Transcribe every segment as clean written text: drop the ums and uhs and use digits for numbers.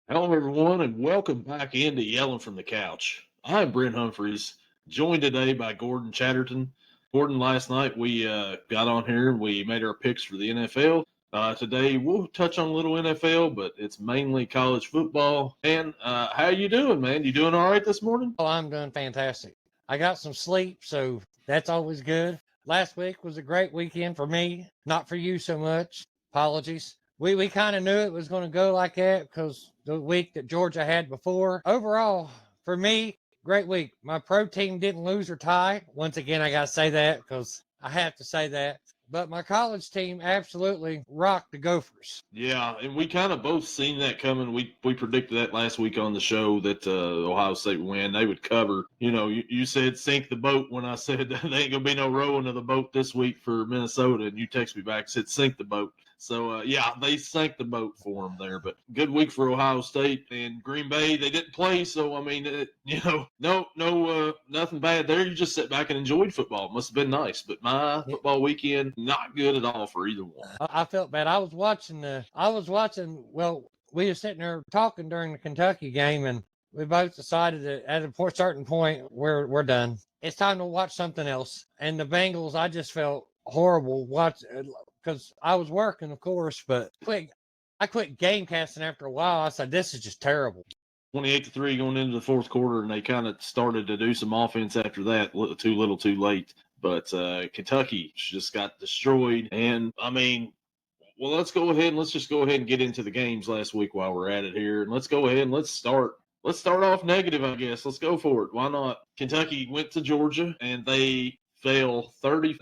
Hello, everyone, and welcome back into Yelling from the Couch. I'm Brent Humphreys, joined today by Gordon Chatterton. Gordon, last night we got on here and we made our picks for the NFL. Today we'll touch on a little NFL, but it's mainly college football. And how you doing, man? You doing all right this morning? Oh, I'm doing fantastic. I got some sleep, so that's always good. Last week was a great weekend for me, not for you so much. Apologies. We kind of knew it was going to go like that because the week that Georgia had before. Overall, for me, great week. My pro team didn't lose or tie. Once again, I got to say that because I have to say that. But my college team absolutely rocked the Gophers. Yeah, and we kind of both seen that coming. We predicted that last week on the show that Ohio State would win. They would cover. You said sink the boat when I said there ain't gonna be no rowing of the boat this week for Minnesota, and you text me back and said sink the boat. So yeah, they sank the boat for them there. But good week for Ohio State and Green Bay. They didn't play, so I mean, nothing bad there. You just sat back and enjoyed football. It must have been nice. But my football weekend, not good at all for either one. I felt bad. I was watching. Well, we were sitting there talking during the Kentucky game, and we both decided that at a certain point, we're done. It's time to watch something else. And the Bengals, I just felt horrible because I was working, of course, but I quit game casting after a while. I said, this is just terrible. 28-3 going into the fourth quarter, and they kind of started to do some offense after that. Too little, too late. But Kentucky just got destroyed. And I mean, well, let's go ahead and get into the games last week while we're at it here. And let's go ahead and let's start off negative, I guess. Let's go for it. Why not? Kentucky went to Georgia and they fell 30.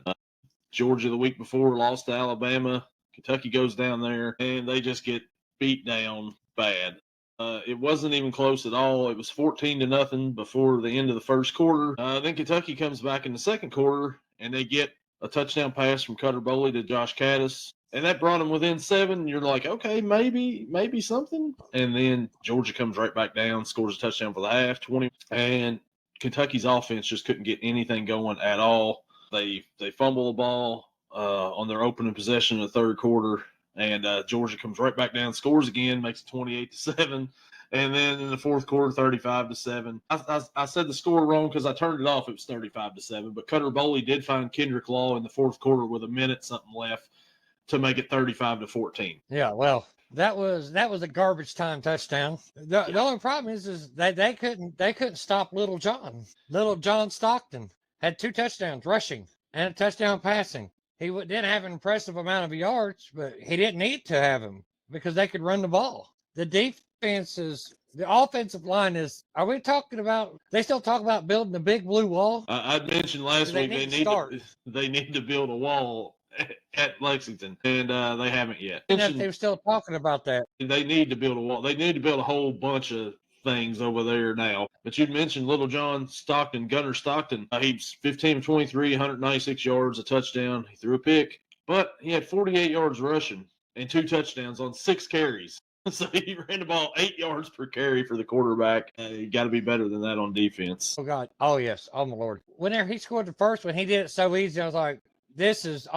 Georgia the week before lost to Alabama. Kentucky goes down there and they just get beat down bad. It wasn't even close at all. It was 14-0 before the end of the first quarter. Then Kentucky comes back in the second quarter and they get a touchdown pass from Cutter Boley to Josh Caddis. And that brought them within 7. You're like, okay, maybe something. And then Georgia comes right back down, scores a touchdown for the half, 20. And Kentucky's offense just couldn't get anything going at all. They fumble the ball on their opening possession in the third quarter. And Georgia comes right back down, scores again, makes it 28-7. And then in the fourth quarter, 35-7. I said the score wrong because I turned it off. It was 35-7. But Cutter Boley did find Kendrick Law in the fourth quarter with a minute something left to make it 35-14. Yeah, well, that was a garbage time touchdown. The only problem is they couldn't stop Little John. Little John Stockton had 2 touchdowns rushing and a touchdown passing. He didn't have an impressive amount of yards, but he didn't need to have them because they could run the ball. The offensive line is, are we talking about, they still talk about building the big blue wall? I mentioned last week they need to build a wall at Lexington, and they haven't yet. They were still talking about that. They need to build a wall. They need to build a whole bunch of things over there now. But you mentioned Little John Stockton, Gunner Stockton. He's 15-23, 196 yards, a touchdown. He threw a pick, but he had 48 yards rushing and 2 touchdowns on 6 carries. So he ran the ball 8 yards per carry for the quarterback. You got to be better than that on defense. Oh, God. Oh, yes. Oh, my Lord. Whenever he scored the first one, he did it so easy. I was like, this is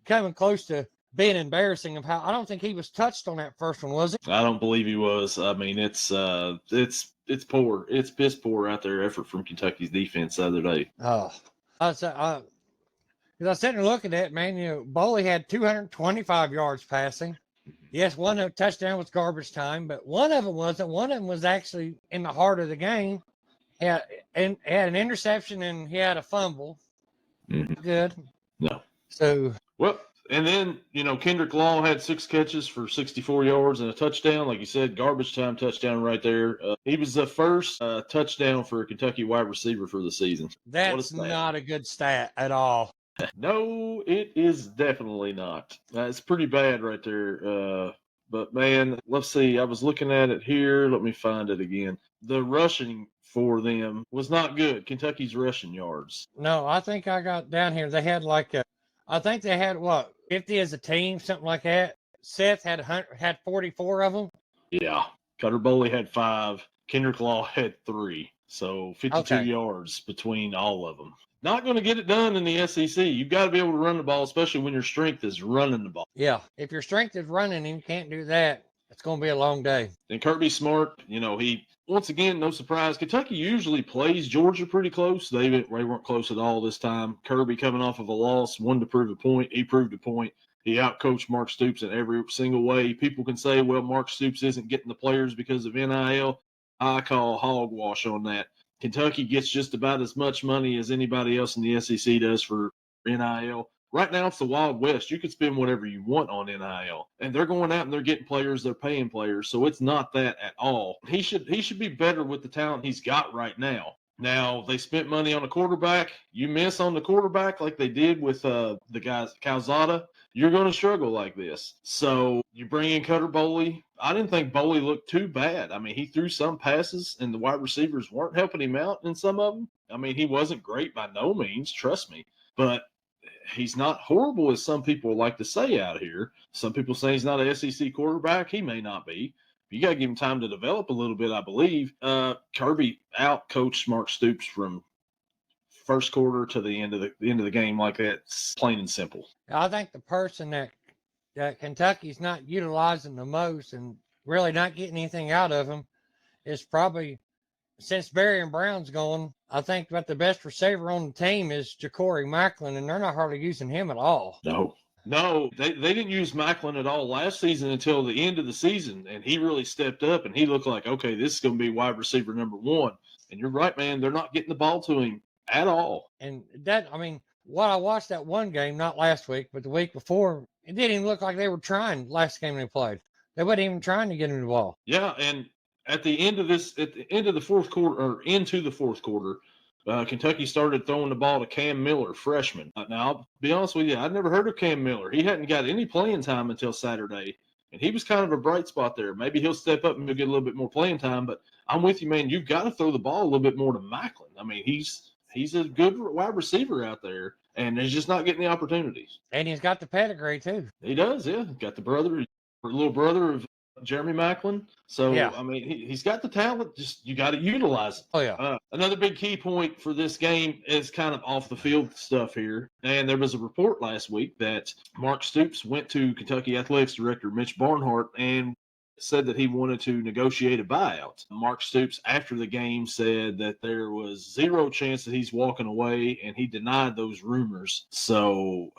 coming close to being embarrassing of how I don't think he was touched on that first one, was it? I don't believe he was. I mean, it's poor. It's piss poor out there effort from Kentucky's defense the other day. Oh, I was sitting there looking at it, man. Boley had 225 yards passing. Yes, one touchdown was garbage time, but one of them wasn't. One of them was actually in the heart of the game. He had an interception and he had a fumble. Mm-hmm. Good. No. So. Well, and then, Kendrick Law had 6 catches for 64 yards and a touchdown. Like you said, garbage time touchdown right there. He was the first touchdown for a Kentucky wide receiver for the season. That's not a good stat at all. No, it is definitely not. It's pretty bad right there. But, man, let's see. I was looking at it here. Let me find it again. The rushing for them was not good. Kentucky's rushing yards. No, I think I got down here. They had I think they had 50 as a team, something like that. Seth had 44 of them. Yeah. Cutter Boley had 5. Kendrick Law had 3. So 52 yards between all of them. Not going to get it done in the SEC. You've got to be able to run the ball, especially when your strength is running the ball. Yeah. If your strength is running and you can't do that, It's going to be a long day. And Kirby's smart. He, once again, no surprise. Kentucky usually plays Georgia pretty close. They weren't close at all this time. Kirby coming off of a loss, wanted to prove a point. He proved a point. He outcoached Mark Stoops in every single way. People can say, well, Mark Stoops isn't getting the players because of NIL. I call hogwash on that. Kentucky gets just about as much money as anybody else in the SEC does for NIL. Right now, it's the Wild West. You can spend whatever you want on NIL. And they're going out and they're getting players, they're paying players. So it's not that at all. He should be better with the talent he's got right now. Now, they spent money on a quarterback. You miss on the quarterback like they did with the guys, Calzada, you're going to struggle like this. So you bring in Cutter Boley. I didn't think Boley looked too bad. I mean, he threw some passes, and the wide receivers weren't helping him out in some of them. I mean, he wasn't great by no means, trust me. But he's not horrible, as some people like to say out here. Some people say he's not an SEC quarterback. He may not be. You got to give him time to develop a little bit, I believe. Kirby out-coached Mark Stoops from first quarter to the end of the game like that. It's plain and simple. I think the person that Kentucky's not utilizing the most and really not getting anything out of him is probably, since Barry and Brown's gone, I think that the best receiver on the team is Ja'Cory Macklin, and they're not hardly using him at all. No, they didn't use Macklin at all last season until the end of the season, and he really stepped up, and he looked like, okay, this is going to be wide receiver number one. And you're right, man, they're not getting the ball to him at all. And what I watched that one game, not last week, but the week before, it didn't even look like they were trying last game they played. They weren't even trying to get him the ball. Yeah, and at the end of the fourth quarter, or into the fourth quarter, Kentucky started throwing the ball to Cam Miller, freshman. Now, I'll be honest with you, I'd never heard of Cam Miller. He hadn't got any playing time until Saturday, and he was kind of a bright spot there. Maybe he'll step up and he'll get a little bit more playing time, but I'm with you, man. You've got to throw the ball a little bit more to Macklin. I mean, he's a good wide receiver out there, and he's just not getting the opportunities. And he's got the pedigree, too. He does, yeah. Got the little brother of Jeremy Macklin. So, yeah. I mean, he's got the talent. Just you got to utilize it. Oh, yeah. Another big key point for this game is kind of off the field stuff here. And there was a report last week that Mark Stoops went to Kentucky Athletics Director Mitch Barnhart and said that he wanted to negotiate a buyout. Mark Stoops, after the game, said that there was zero chance that he's walking away, and he denied those rumors. So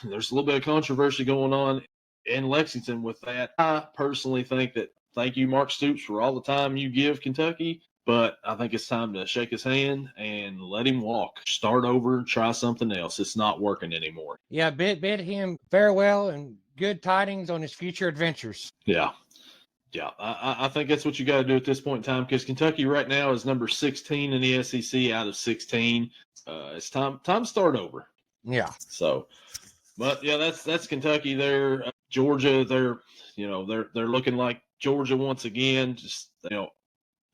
there's a little bit of controversy going on in Lexington with that. I personally think that thank you, Mark Stoops, for all the time you give Kentucky, but I think it's time to shake his hand and let him walk. Start over, try something else. It's not working anymore. Yeah, bid him farewell and good tidings on his future adventures. Yeah. I think that's what you got to do at this point in time, because Kentucky right now is number 16 in the SEC out of 16. It's time to start over. Yeah. So, but yeah, that's Kentucky there. Georgia, they're looking like Georgia once again. Just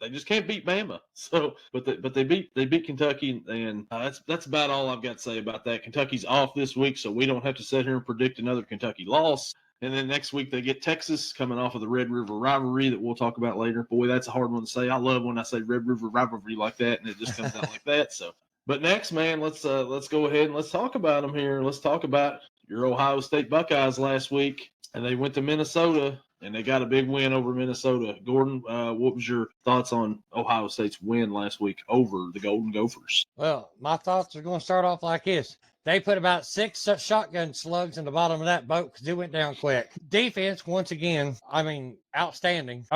they just can't beat Bama. So, but they beat Kentucky, and that's about all I've got to say about that. Kentucky's off this week, so we don't have to sit here and predict another Kentucky loss. And then next week they get Texas, coming off of the Red River rivalry that we'll talk about later. Boy, that's a hard one to say. I love when I say Red River rivalry like that, and it just comes out like that. So, but next, man, let's go ahead and let's talk about them here. Let's talk about your Ohio State Buckeyes last week, and they went to Minnesota, and they got a big win over Minnesota. Gordon, what was your thoughts on Ohio State's win last week over the Golden Gophers? Well, my thoughts are going to start off like this. They put about 6 shotgun slugs in the bottom of that boat because it went down quick. Defense, once again, outstanding.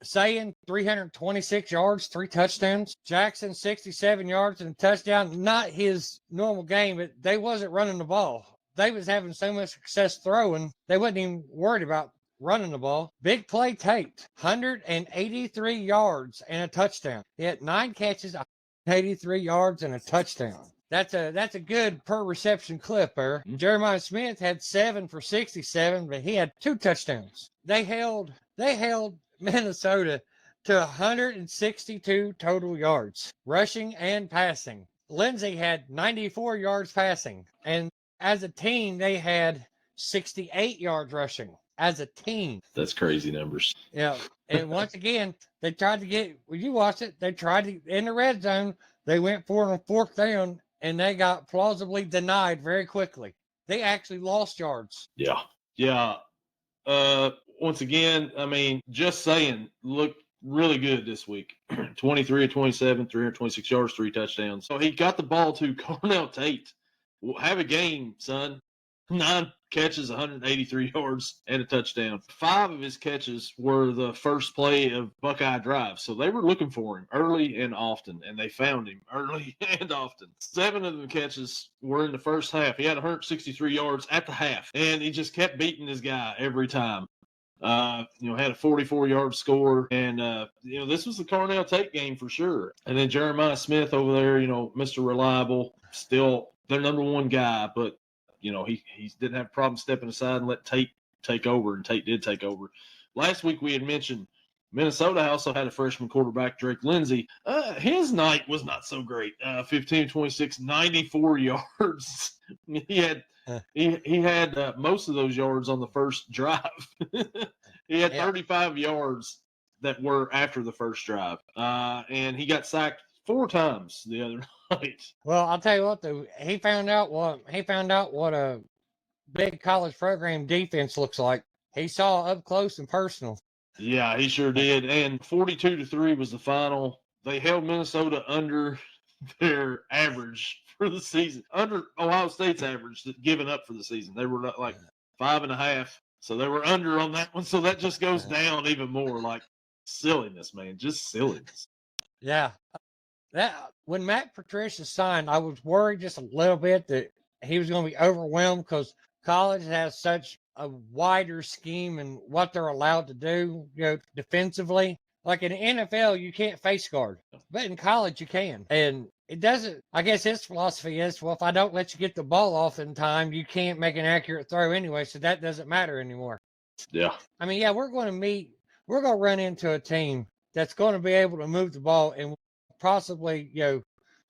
Sayin, 326 yards, 3 touchdowns. Jackson, 67 yards and a touchdown. Not his normal game, but they wasn't running the ball. They was having so much success throwing, they wasn't even worried about running the ball. Big play Tate, 183 yards and a touchdown. He had 9 catches, 183 yards and a touchdown. That's a good per reception clip there. Mm-hmm. Jeremiah Smith had 7 for 67, but he had 2 touchdowns. They held Minnesota to 162 total yards, rushing and passing. Lindsey had 94 yards passing, and as a team, they had 68 yards rushing. As a team. That's crazy numbers. Yeah. And once again, they tried to get, when you watch it, they tried to, in the red zone, they went for it on 4th down, and they got plausibly denied very quickly. They actually lost yards. Yeah. once again, I mean, just saying, looked really good this week. 23 of 27, 326 yards, 3 touchdowns. So he got the ball to Cornell Tate. Have a game, son. 9 catches, 183 yards, and a touchdown. 5 of his catches were the first play of Buckeye drive. So they were looking for him early and often, and they found him early and often. 7 of the catches were in the first half. He had 163 yards at the half, and he just kept beating his guy every time. Had a 44-yard score, and this was the Cornell Tate game for sure. And then Jeremiah Smith over there, Mr. Reliable, still their number one guy, but he didn't have a problem stepping aside and let Tate take over, and Tate did take over. Last week we had mentioned Minnesota also had a freshman quarterback, Drake Lindsey. His night was not so great. 15-26, 94 yards. He had most of those yards on the first drive. He had 35 yards that were after the first drive, and he got sacked 4 times the other night. Well, I'll tell you what, though, he found out what a big college program defense looks like. He saw up close and personal. Yeah, he sure did. And 42-3 was the final. They held Minnesota under their average for the season, under Ohio State's average given up for the season. They were like 5.5, so they were under on that one. So that just goes down even more. Like silliness, man, just silliness. Yeah, that when Matt Patricia signed, I was worried just a little bit that he was going to be overwhelmed because college has such a wider scheme and what they're allowed to do, defensively. Like in the NFL, you can't face guard, but in college you can. And it doesn't, I guess his philosophy is, well, if I don't let you get the ball off in time, you can't make an accurate throw anyway, so that doesn't matter anymore. Yeah. I mean, we're going to run into a team that's going to be able to move the ball and possibly,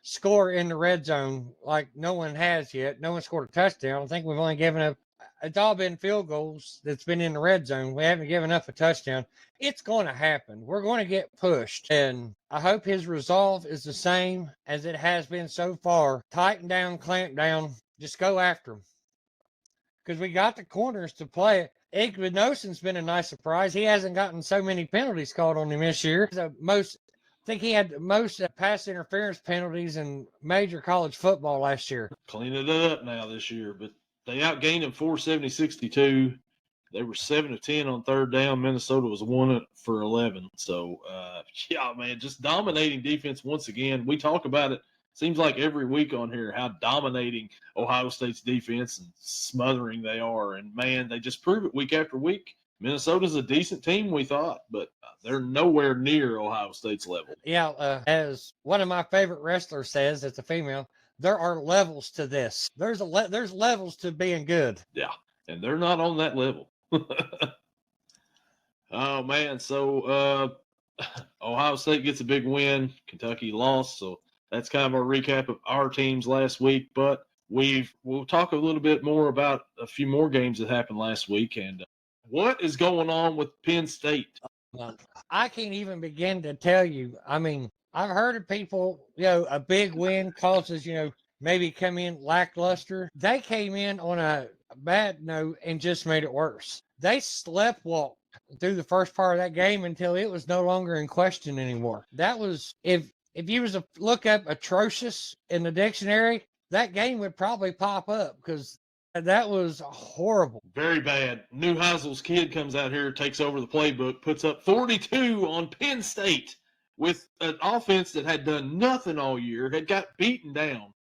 score in the red zone like no one has yet. No one scored a touchdown. I think we've only given up, it's all been field goals that's been in the red zone. We haven't given up a touchdown. It's going to happen. We're going to get pushed. And I hope his resolve is the same as it has been so far. Tighten down, clamp down, just go after him. Because we got the corners to play it. Igbenogsen's been a nice surprise. He hasn't gotten so many penalties called on him this year. I think he had the most pass interference penalties in major college football last year. Cleaning it up now this year, but they outgained him 470-62. They were 7 of 10 on third down. Minnesota was 1 for 11. So, man, just dominating defense once again. We talk about it. Seems like every week on here how dominating Ohio State's defense and smothering they are. And, man, they just prove it week after week. Minnesota's a decent team, we thought, but they're nowhere near Ohio State's level. Yeah, as one of my favorite wrestlers says, it's a female, there are levels to this. There's levels to being good. Yeah, and they're not on that level. Oh, man, so Ohio State gets a big win. Kentucky lost, so that's kind of our recap of our teams last week, but we'll talk a little bit more about a few more games that happened last week and what is going on with Penn State. I can't even begin to tell you. I mean, I've heard of people, a big win causes, maybe come in lackluster. They came in on a bad note and just made it worse. They sleptwalked through the first part of that game until it was no longer in question anymore. That was, if you was to look up atrocious in the dictionary, that game would probably pop up because that was horrible. Very bad. Neuheisel's kid comes out here, takes over the playbook, puts up 42 on Penn State with an offense that had done nothing all year, had got beaten down.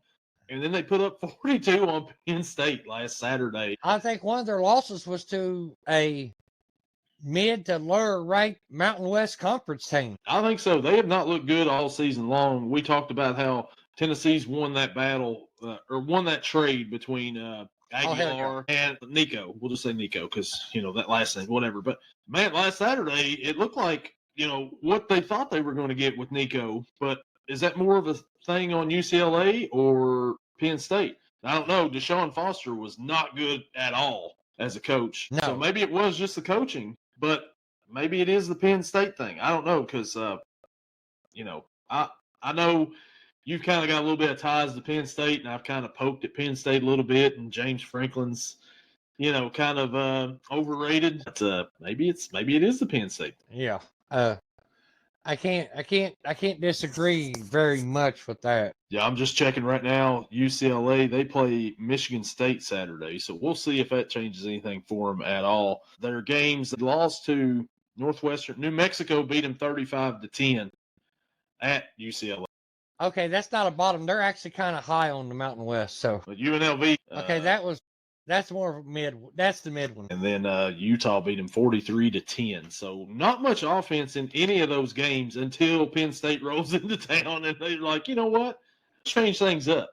And then they put up 42 on Penn State last Saturday. I think one of their losses was to a mid to lower ranked Mountain West Conference team. I think so. They have not looked good all season long. We talked about how Tennessee's won that battle or won that trade between Aguilar and Nico. We'll just say Nico because, that last name, whatever. But, man, last Saturday, it looked like, what they thought they were going to get with Nico. But is that more of a thing on UCLA or Penn State? I don't know. Deshaun Foster was not good at all as a coach. No. So maybe it was just the coaching, but maybe it is the Penn State thing. I don't know because, I know you've kind of got a little bit of ties to Penn State, and I've kind of poked at Penn State a little bit, and James Franklin's, kind of overrated. But maybe it is the Penn State. Yeah. I can't disagree very much with that. Yeah, I'm just checking right now. UCLA, they play Michigan State Saturday, so we'll see if that changes anything for them at all. Their games, they lost to Northwestern. New Mexico beat them 35-10 at UCLA. Okay, that's not a bottom. They're actually kind of high on the Mountain West. So But UNLV. okay, that's more of a mid. That's the mid one. And then Utah beat them 43-10. So not much offense in any of those games until Penn State rolls into town, and they're like, you know what? Change things up.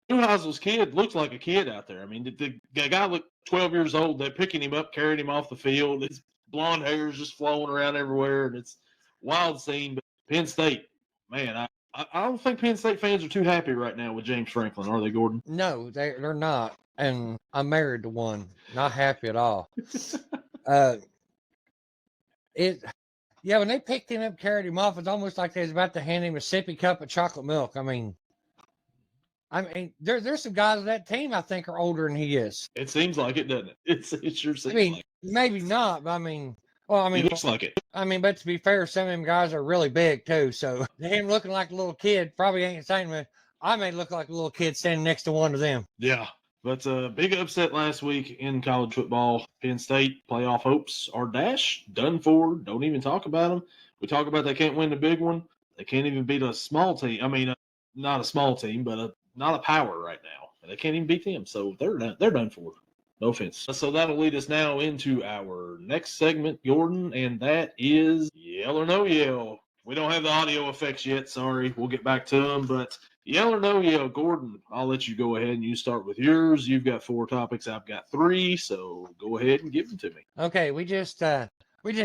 Newhousel's kid looks like a kid out there. I mean, the guy looked 12 years old. They're picking him up, carrying him off the field. His blonde hair is just flowing around everywhere, and it's a wild scene. But Penn State, man, I don't think Penn State fans are too happy right now with James Franklin, are they, Gordon? No, they're not. And I'm married to one. Not happy at all. When they picked him up, carried him off, it's almost like they was about to hand him a sippy cup of chocolate milk. I mean, there's some guys on that team I think are older than he is. It seems like it, doesn't it? It sure seems like it. Maybe not, but He looks like it. But to be fair, some of them guys are really big too. So him looking like a little kid probably ain't saying much. I may look like a little kid standing next to one of them. Yeah. But big upset last week in college football. Penn State playoff hopes are dashed, done for. Don't even talk about them. We talk about they can't win the big one. They can't even beat a small team. I mean, not a small team, but not a power right now. They can't even beat them. So they're done for. No offense. So that'll lead us now into our next segment, Gordon, and that is Yell or No Yell. We don't have the audio effects yet. Sorry. We'll get back to them, but Yell or No Yell, Gordon, I'll let you go ahead and you start with yours. You've got 4 topics. I've got 3, so go ahead and give them to me. Okay, we just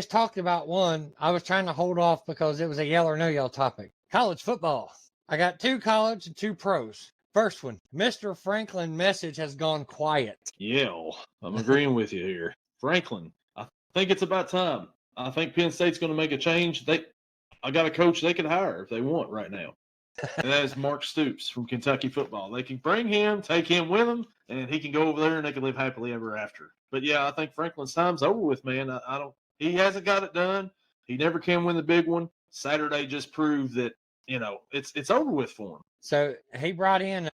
talked about one. I was trying to hold off because it was a Yell or No Yell topic. College football. I got 2 college and 2 pros. First one, Mr. Franklin message has gone quiet. Yell. I'm agreeing with you here. Franklin, I think it's about time. I think Penn State's going to make a change. I got a coach they can hire if they want right now. And that is Mark Stoops from Kentucky football. They can bring him, take him with them, and he can go over there and they can live happily ever after. But yeah, I think Franklin's time's over with, man. He hasn't got it done. He never can win the big one. Saturday just proved that, it's over with for him. So he brought in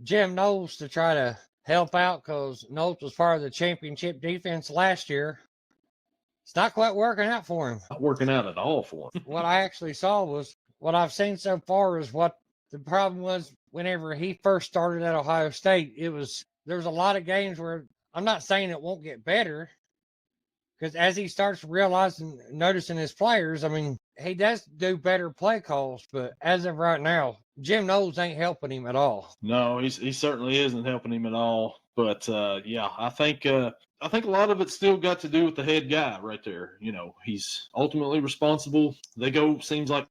Jim Knowles to try to help out because Knowles was part of the championship defense last year. It's not quite working out for him. Not working out at all for him. What I actually saw was what I've seen so far is what the problem was whenever he first started at Ohio State. There's a lot of games where I'm not saying it won't get better because as he starts realizing, noticing his players, he does do better play calls, but as of right now, Jim Knowles ain't helping him at all. No, he certainly isn't helping him at all. But I think a lot of it's still got to do with the head guy right there. He's ultimately responsible. They go, seems like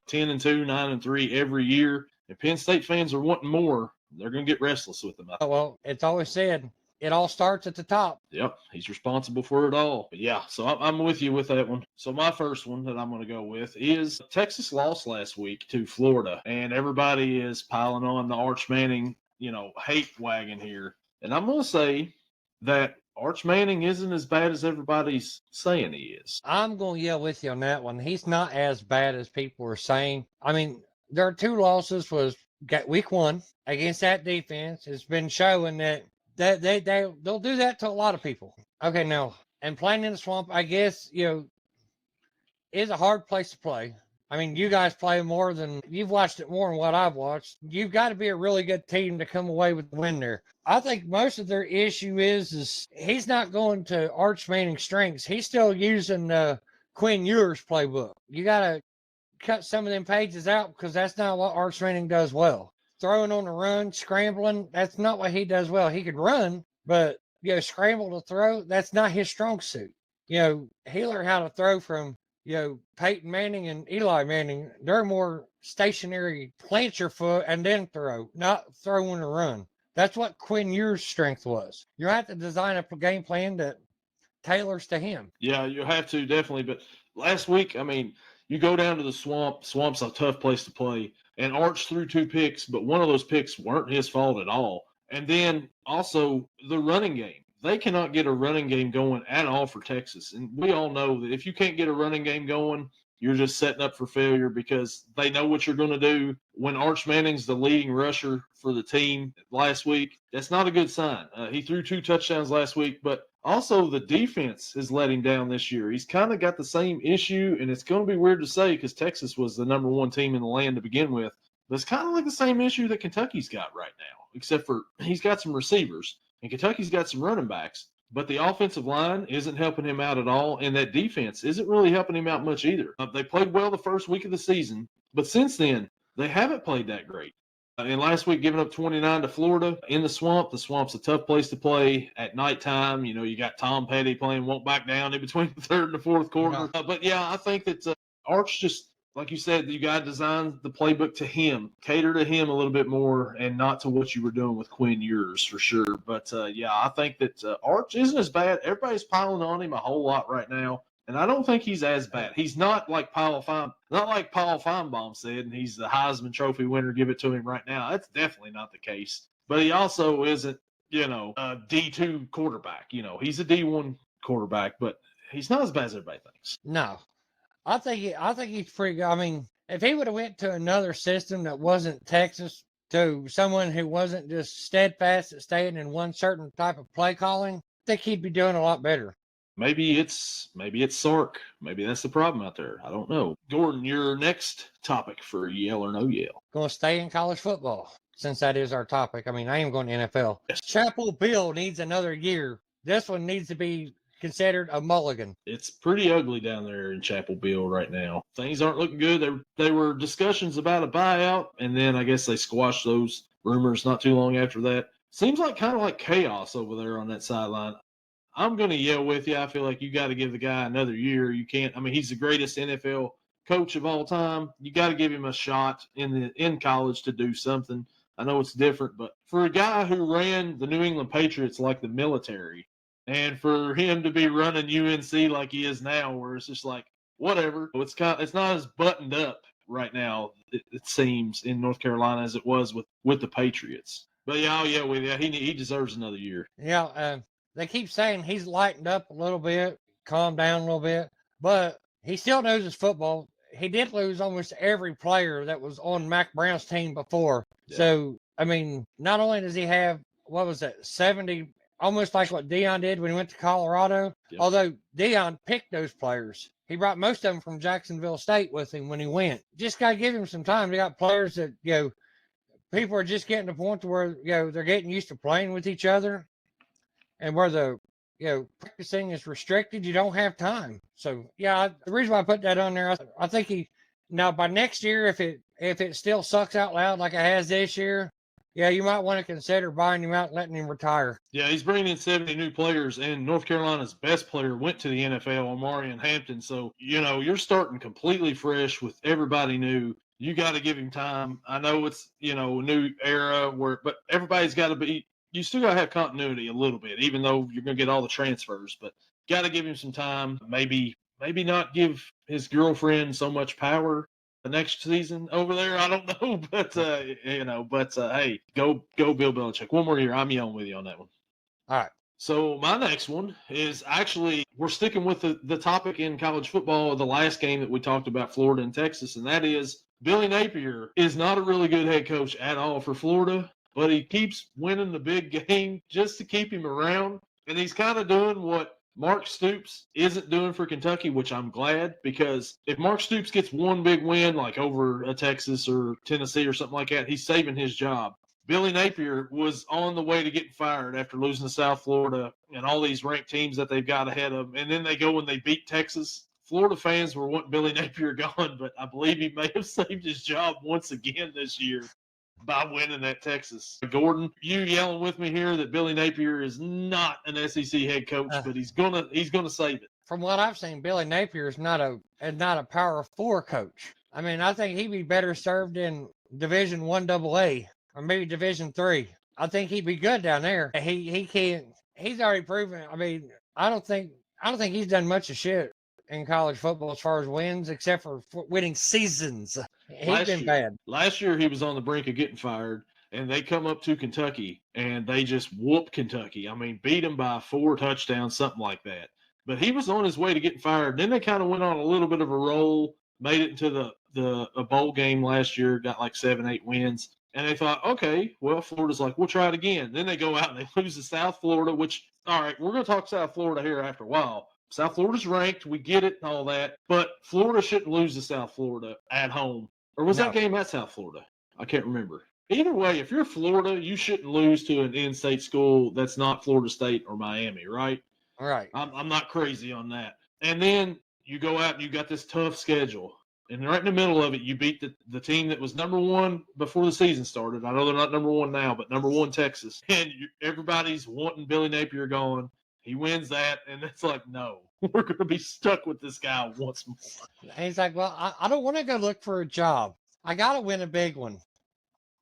10-2, 9-3 every year. If Penn State fans are wanting more, they're going to get restless with them. Well, it's always said it all starts at the top. Yep, he's responsible for it all. But yeah, so I'm with you with that one. So my first one that I'm going to go with is Texas lost last week to Florida, and everybody is piling on the Arch Manning, hate wagon here. And I'm going to say that Arch Manning isn't as bad as everybody's saying he is. I'm going to yell with you on that one. He's not as bad as people are saying. Their 2 losses was week 1 against that defense. It's been showing that they'll do that to a lot of people. Okay, now, and playing in the swamp, I guess, is a hard place to play. You guys play you've watched it more than what I've watched. You've got to be a really good team to come away with the win there. I think most of their issue is he's not going to Arch Manning's strengths. He's still using Quinn Ewers' playbook. You got to cut some of them pages out because that's not what Arch Manning does well. Throwing on the run, scrambling, that's not what he does well. He could run, but, scramble to throw, that's not his strong suit. He learned how to throw from Peyton Manning and Eli Manning. They're more stationary, plant your foot and then throw, not throw and run. That's what Quinn Ewers' strength was. You have to design a game plan that tailors to him. Yeah, you have to, definitely. But last week, you go down to the swamp. Swamp's a tough place to play. And Arch threw 2 picks, but one of those picks weren't his fault at all. And then also the running game. they cannot get a running game going at all for Texas. And we all know that if you can't get a running game going, you're just setting up for failure because they know what you're going to do. When Arch Manning's the leading rusher for the team last week, that's not a good sign. He threw 2 touchdowns last week, but also the defense has let him down this year. He's kind of got the same issue, and it's going to be weird to say because Texas was the number 1 team in the land to begin with. But it's kind of like the same issue that Kentucky's got right now, except for he's got some receivers, and Kentucky's got some running backs. But the offensive line isn't helping him out at all, and that defense isn't really helping him out much either. They played well the first week of the season, but since then, they haven't played that great. And last week, giving up 29 to Florida in the Swamp. The Swamp's a tough place to play at nighttime. You know, you got Tom Petty playing Won't Back Down in between the third and the fourth quarter. Yeah. But, yeah, I think that Arch just, like you said, you got to design the playbook to him, cater to him a little bit more and not to what you were doing with Quinn Ewers for sure. But, yeah, I think that Arch isn't as bad. Everybody's piling on him a whole lot right now. And I don't think he's as bad. He's not like Paul Feinbaum said, and he's the Heisman Trophy winner. Give it to him right now. That's definitely not the case. But he also isn't, a D2 quarterback. He's a D1 quarterback, but he's not as bad as everybody thinks. No, I think he's pretty good. I mean, if he would have went to another system that wasn't Texas, to someone who wasn't just steadfast at staying in one certain type of play calling, I think he'd be doing a lot better. Maybe it's Sark. Maybe that's the problem out there. I don't know. Gordon, your next topic for Yell or No Yell. Going to stay in college football since that is our topic. I mean, I am going to NFL. Yes. Chapel Bill needs another year. This one needs to be considered a mulligan. It's pretty ugly down there in Chapel Bill right now. Things aren't looking good. There were discussions about a buyout, and then I guess they squashed those rumors not too long after that. Seems like kind of like chaos over there on that sideline. I'm going to yell with you. I feel like you got to give the guy another year. You can't. I mean, he's the greatest NFL coach of all time. You got to give him a shot in college to do something. I know it's different, but for a guy who ran the New England Patriots like the military, and for him to be running UNC like he is now, where it's just like whatever. It's not as buttoned up right now. It seems in North Carolina as it was with the Patriots. But yeah, I'll yell with you. He deserves another year. Yeah. They keep saying he's lightened up a little bit, calmed down a little bit, but he still knows his football. He did lose almost every player that was on Mac Brown's team before. Yeah. So, I mean, not only does he have, 70, almost like what Deion did when he went to Colorado, yep. Although Deion picked those players. He brought most of them from Jacksonville State with him when he went. Just got to give him some time. They got players that, people are just getting to the point to where, they're getting used to playing with each other. And where the, practicing is restricted, you don't have time. So, yeah, the reason why I put that on there, I think now by next year, if it still sucks out loud like it has this year, yeah, you might want to consider buying him out and letting him retire. Yeah, he's bringing in 70 new players, and North Carolina's best player went to the NFL, Omarion Hampton. So, you're starting completely fresh with everybody new. You got to give him time. I know it's, a new era but everybody's got to be. You still got to have continuity a little bit, even though you're going to get all the transfers. But got to give him some time. Maybe not give his girlfriend so much power the next season over there. I don't know, but hey, go Bill Belichick. One more year. I'm yelling with you on that one. All right. So my next one is actually we're sticking with the topic in college football of the last game that we talked about, Florida and Texas, and that is Billy Napier is not a really good head coach at all for Florida. But he keeps winning the big game just to keep him around. And he's kind of doing what Mark Stoops isn't doing for Kentucky, which I'm glad, because if Mark Stoops gets one big win, like over a Texas or Tennessee or something like that, he's saving his job. Billy Napier was on the way to getting fired after losing to South Florida and all these ranked teams that they've got ahead of them. And then they go and they beat Texas. Florida fans were wanting Billy Napier gone, but I believe he may have saved his job once again this year by winning at Texas. Gordon, you yelling with me here that Billy Napier is not an SEC head coach, but he's gonna save it. From what I've seen, Billy Napier is not a Power 4 coach. I mean, I think he'd be better served in Division 1 AA or maybe Division 3. I think he'd be good down there. He can't. He's already proven. I mean, I don't think he's done much of shit in college football as far as wins, except for winning seasons. He's been bad. Last year, he was on the brink of getting fired. and they come up to Kentucky and they just whoop Kentucky. I mean, beat them by 4 touchdowns, something like that. But he was on his way to getting fired. Then they kind of went on a little bit of a roll, made it into a bowl game last year, got like 7, 8 wins. And they thought, okay, well, Florida's like, we'll try it again. Then they go out and they lose to South Florida, which, all right, we're going to talk South Florida here after a while. South Florida's ranked. We get it and all that. But Florida shouldn't lose to South Florida at home. Or was that game at South Florida? I can't remember. Either way, if you're Florida, you shouldn't lose to an in-state school that's not Florida State or Miami, right? All right. I'm not crazy on that. And then you go out and you got this tough schedule. And right in the middle of it, you beat the team that was number 1 before the season started. I know they're not number 1 now, but number 1 Texas. And everybody's wanting Billy Napier gone. He wins that, and it's like, no, we're going to be stuck with this guy once more. And he's like, well, I don't want to go look for a job. I got to win a big one.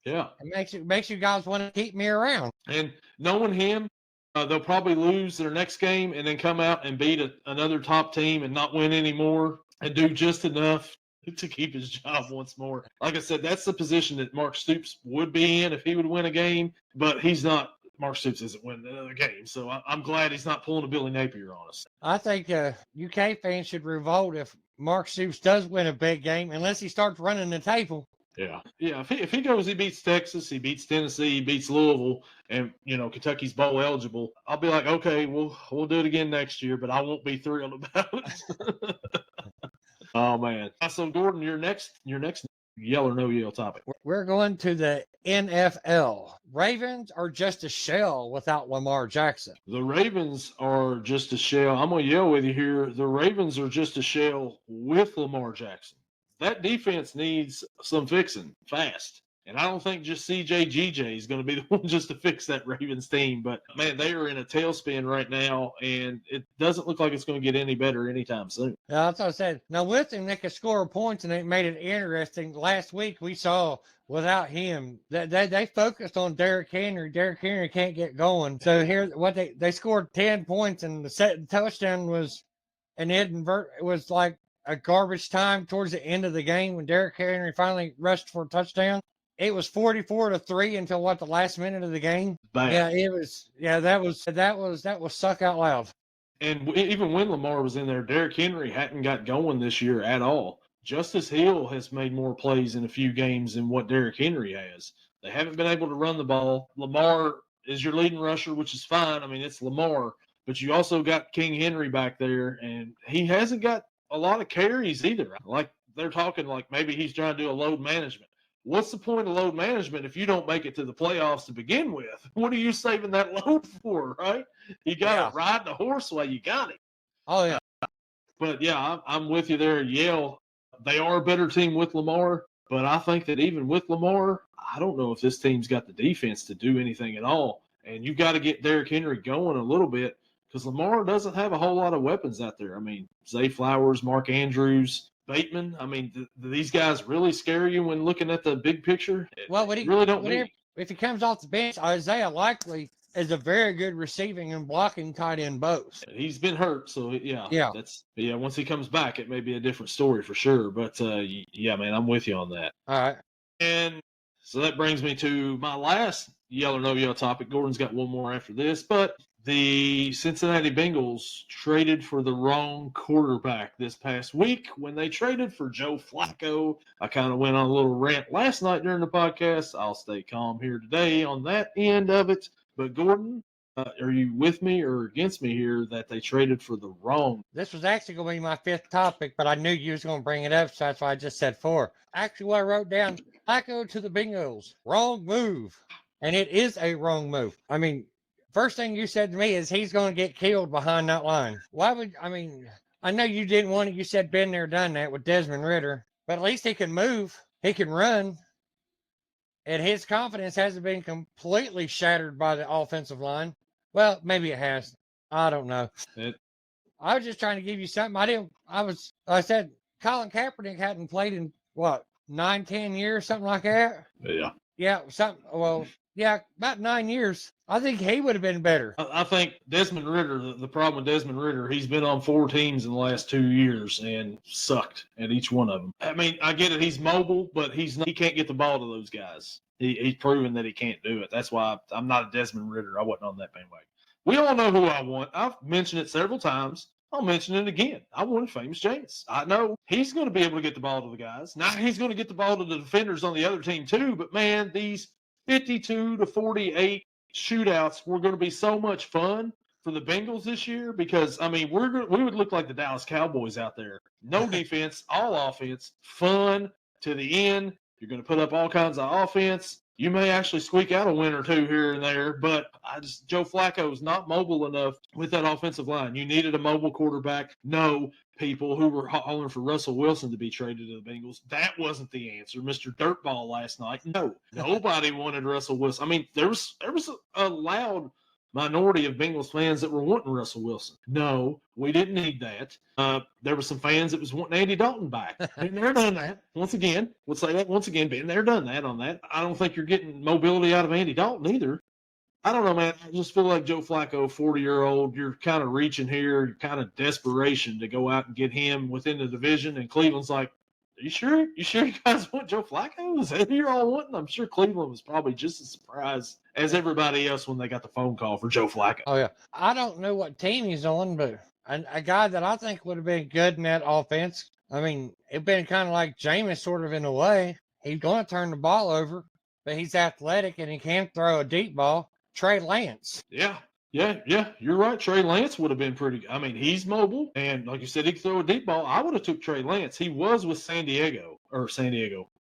Yeah. It makes you guys want to keep me around. And knowing him, they'll probably lose their next game and then come out and beat another top team and not win anymore and do just enough to keep his job once more. Like I said, that's the position that Mark Stoops would be in if he would win a game, but he's not. Mark Stoops isn't winning another game, so I'm glad he's not pulling a Billy Napier on us. I think UK fans should revolt if Mark Stoops does win a big game, unless he starts running the table. Yeah. If he goes, he beats Texas, he beats Tennessee, he beats Louisville, and Kentucky's bowl eligible. I'll be like, okay, we'll do it again next year, but I won't be thrilled about it. Oh man. So Gordon, your next yell or no yell topic. We're going to the NFL. Ravens are just a shell without Lamar Jackson. The Ravens are just a shell. I'm going to yell with you here. The Ravens are just a shell with Lamar Jackson. That defense needs some fixing fast. And I don't think just CJ is going to be the one just to fix that Ravens team. But, man, they are in a tailspin right now, and it doesn't look like it's going to get any better anytime soon. Yeah, that's what I said. Now, with him, they could score points, and it made it interesting. Last week, we saw without him that they focused on Derrick Henry. Derrick Henry can't get going. So here, what they scored 10 points, and the second touchdown was it was like a garbage time towards the end of the game when Derrick Henry finally rushed for a touchdown. It was 44-3 until the last minute of the game. Bad. Yeah, it was. Yeah, that was suck out loud. And even when Lamar was in there, Derrick Henry hadn't got going this year at all. Justice Hill has made more plays in a few games than what Derrick Henry has. They haven't been able to run the ball. Lamar is your leading rusher, which is fine. I mean, it's Lamar. But you also got King Henry back there, and he hasn't got a lot of carries either. Like they're talking like maybe he's trying to do a load management. What's the point of load management if you don't make it to the playoffs to begin with? What are you saving that load for, right? You got to ride the horse while you got it. Oh, yeah. But, yeah, I'm with you there, Yale. They are a better team with Lamar, but I think that even with Lamar, I don't know if this team's got the defense to do anything at all. And you've got to get Derrick Henry going a little bit because Lamar doesn't have a whole lot of weapons out there. I mean, Zay Flowers, Mark Andrews, Bateman. I mean, do these guys really scare you when looking at the big picture? Well, if he comes off the bench, Isaiah Likely is a very good receiving and blocking tight end both. He's been hurt, so yeah. Once he comes back, it may be a different story for sure. But yeah, man, I'm with you on that. All right. And so that brings me to my last yell or no yell topic. Gordon's got one more after this, but the Cincinnati Bengals traded for the wrong quarterback this past week when they traded for Joe Flacco. I kind of went on a little rant last night during the podcast. I'll stay calm here today on that end of it. But Gordon, are you with me or against me here that they traded for the wrong? This was actually going to be my fifth topic, but I knew you was going to bring it up, so that's why I just said 4. Actually, what I wrote down, Flacco to the Bengals, wrong move. And it is a wrong move. I mean, first thing you said to me is he's going to get killed behind that line. I know you didn't want it. You said been there, done that with Desmond Ridder, but at least he can move. He can run. And his confidence hasn't been completely shattered by the offensive line. Well, maybe it has. I don't know. I was just trying to give you something. I said Colin Kaepernick hadn't played in 9-10 years, something like that. Yeah. Yeah, about 9 years. I think he would have been better. I think Desmond Ridder, the problem with Desmond Ridder, he's been on 4 teams in the last 2 years and sucked at each one of them. I mean, I get it. He's mobile, but he can't get the ball to those guys. He's proven that he can't do it. That's why I'm not a Desmond Ridder. I wasn't on that bandwagon. We all know who I want. I've mentioned it several times. I'll mention it again. I wanted Famous James. I know he's going to be able to get the ball to the guys. Now he's going to get the ball to the defenders on the other team too. But man, these 52-48 shootouts were going to be so much fun for the Bengals this year because, I mean, we would look like the Dallas Cowboys out there. No defense, all offense, fun to the end. You're going to put up all kinds of offense. You may actually squeak out a win or two here and there, but Joe Flacco is not mobile enough with that offensive line. You needed a mobile quarterback. No, people who were hollering for Russell Wilson to be traded to the Bengals. That wasn't the answer. Mr. Dirtball last night. No, nobody wanted Russell Wilson. I mean, there was a loud minority of Bengals fans that were wanting Russell Wilson. No, we didn't need that. There were some fans that was wanting Andy Dalton back. Been there, done that. Once again, we'll say that once again. Been there, done that on that. I don't think you're getting mobility out of Andy Dalton either. I don't know, man. I just feel like Joe Flacco, 40-year-old, you're kind of reaching here. You're kind of desperation to go out and get him within the division. And Cleveland's like, are you sure? You sure you guys want Joe Flacco? Is that who you're all wanting? I'm sure Cleveland was probably just as surprised as everybody else when they got the phone call for Joe Flacco. Oh, yeah. I don't know what team he's on, but a guy that I think would have been good in that offense. I mean, it'd been kind of like Jameis sort of in a way. He's going to turn the ball over, but he's athletic and he can throw a deep ball. Trey Lance. Yeah, you're right. Trey Lance would have been pretty good. I mean, he's mobile, and like you said, he can throw a deep ball. I would have took Trey Lance. He was with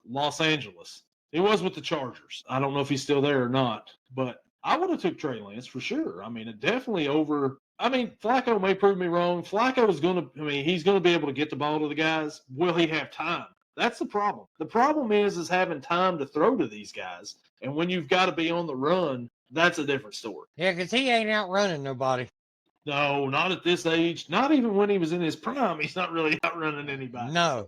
Los Angeles. He was with the Chargers. I don't know if he's still there or not, but I would have took Trey Lance for sure. I mean, definitely over. I mean, Flacco may prove me wrong. Flacco is going to, I mean, he's going to be able to get the ball to the guys. Will he have time? That's the problem. The problem is having time to throw to these guys. And when you've got to be on the run, that's a different story. Yeah, because he ain't outrunning nobody. No, not at this age. Not even when he was in his prime. He's not really outrunning anybody. No.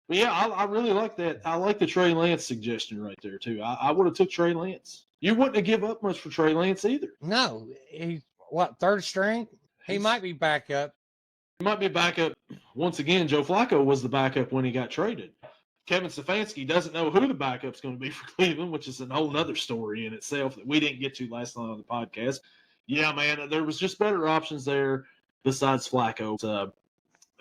But yeah, I really like that. I like the Trey Lance suggestion right there, too. I would have took Trey Lance. You wouldn't have give up much for Trey Lance either. No. He's, third string? He might be back up. He might be back up. Once again, Joe Flacco was the backup when he got traded. Kevin Stefanski doesn't know who the backup's going to be for Cleveland, which is a whole nother story in itself that we didn't get to last night on the podcast. Yeah, man, there was just better options there besides Flacco.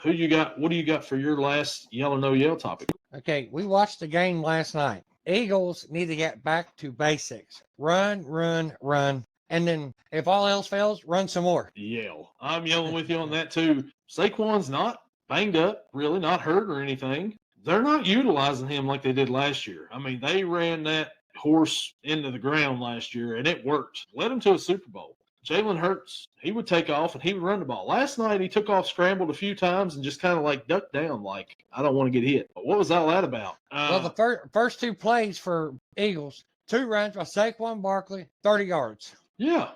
Who you got? What do you got for your last yell or no yell topic? Okay, we watched the game last night. Eagles need to get back to basics. Run, run, run. And then if all else fails, run some more. Yell. I'm yelling with you on that too. Saquon's not banged up, really, not hurt or anything. They're not utilizing him like they did last year. I mean, they ran that horse into the ground last year, and it worked. Led him to a Super Bowl. Jalen Hurts, he would take off, and he would run the ball. Last night, he took off, scrambled a few times, and just kind of like ducked down like, I don't want to get hit. But what was all that about? Well, the first two plays for Eagles, 2 runs by Saquon Barkley, 30 yards. Yeah.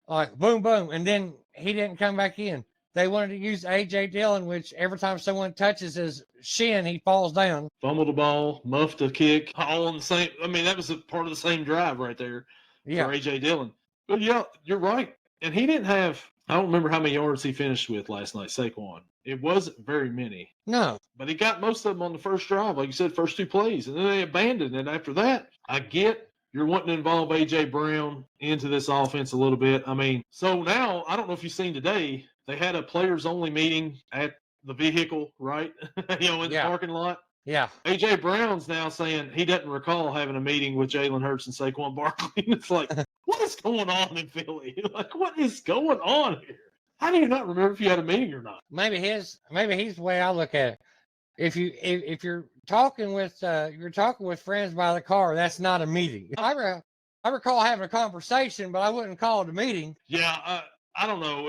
Like, boom, boom. And then he didn't come back in. They wanted to use A.J. Dillon, which every time someone touches his shin, he falls down. Fumbled the ball, muffed a kick, all on the same. I mean, that was a part of the same drive right there for A.J. Dillon. But, yeah, you're right. And he didn't have – I don't remember how many yards he finished with last night, Saquon. It wasn't very many. No. But he got most of them on the first drive, like you said, first 2 plays. And then they abandoned it after that. I get you're wanting to involve A.J. Brown into this offense a little bit. I mean, so now, I don't know if you've seen today – they had a players-only meeting at the vehicle, right? In the parking lot. Yeah. A.J. Brown's now saying he doesn't recall having a meeting with Jalen Hurts and Saquon Barkley. It's like, what is going on in Philly? Like, what is going on here? How do you not remember if you had a meeting or not? Maybe he's the way I look at it. If you're talking with friends by the car, that's not a meeting. I recall having a conversation, but I wouldn't call it a meeting. Yeah, I don't know.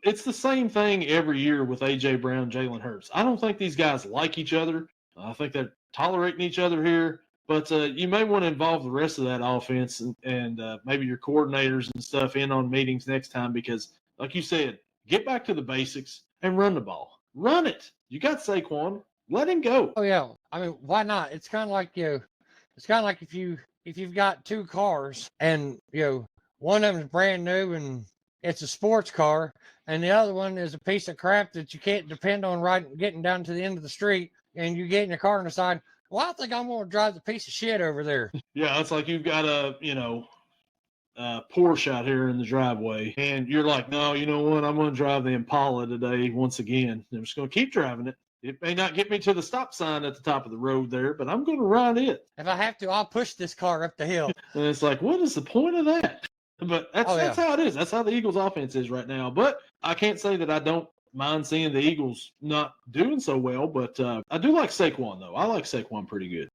It's the same thing every year with A.J. Brown, Jalen Hurts. I don't think these guys like each other. I think they're tolerating each other here. But you may want to involve the rest of that offense and maybe your coordinators and stuff in on meetings next time because, like you said, get back to the basics and run the ball. Run it. You got Saquon. Let him go. Oh, yeah. I mean, why not? It's kind of like, it's kind of like if you've got 2 cars and, one of them is brand new and it's a sports car, and the other one is a piece of crap that you can't depend on getting down to the end of the street. and you get in your car and decide, well, I think I'm going to drive the piece of shit over there. Yeah, it's like you've got a, Porsche out here in the driveway, and you're like, no, you know what? I'm going to drive the Impala today once again. I'm just going to keep driving it. It may not get me to the stop sign at the top of the road there, but I'm going to ride it. If I have to, I'll push this car up the hill. And it's like, what is the point of that? But that's how it is. That's how the Eagles' offense is right now. But I can't say that I don't mind seeing the Eagles not doing so well. But I do like Saquon, though. I like Saquon pretty good.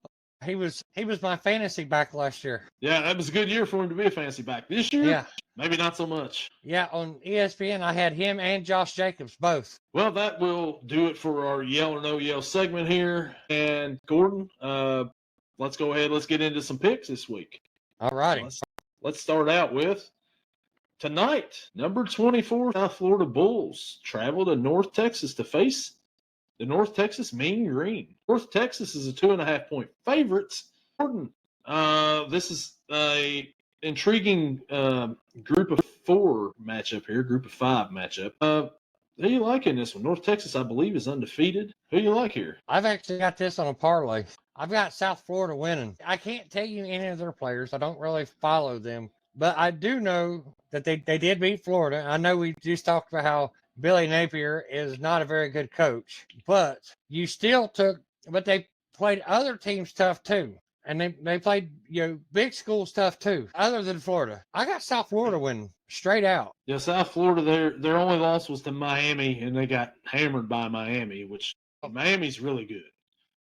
He was my fantasy back last year. Yeah, that was a good year for him to be a fantasy back. This year, maybe not so much. Yeah, on ESPN, I had him and Josh Jacobs both. Well, that will do it for our Yell or No Yell segment here. And Gordon, let's go ahead. Let's get into some picks this week. All righty. Let's start out with tonight. Number 24, South Florida Bulls travel to North Texas to face the North Texas Mean Green. North Texas is a 2.5-point favorite. Gordon, this is a intriguing group of 4 matchup here, group of 5 matchup. Who do you like in this one? North Texas, I believe, is undefeated. Who do you like here? I've actually got this on a parlay. I've got South Florida winning. I can't tell you any of their players. I don't really follow them. But I do know that they did beat Florida. I know we just talked about how Billy Napier is not a very good coach. But you still but they played other teams tough too. And they played, big schools tough too, other than Florida. I got South Florida winning straight out. Yeah, South Florida, their only loss was to Miami, and they got hammered by Miami, which Miami's really good.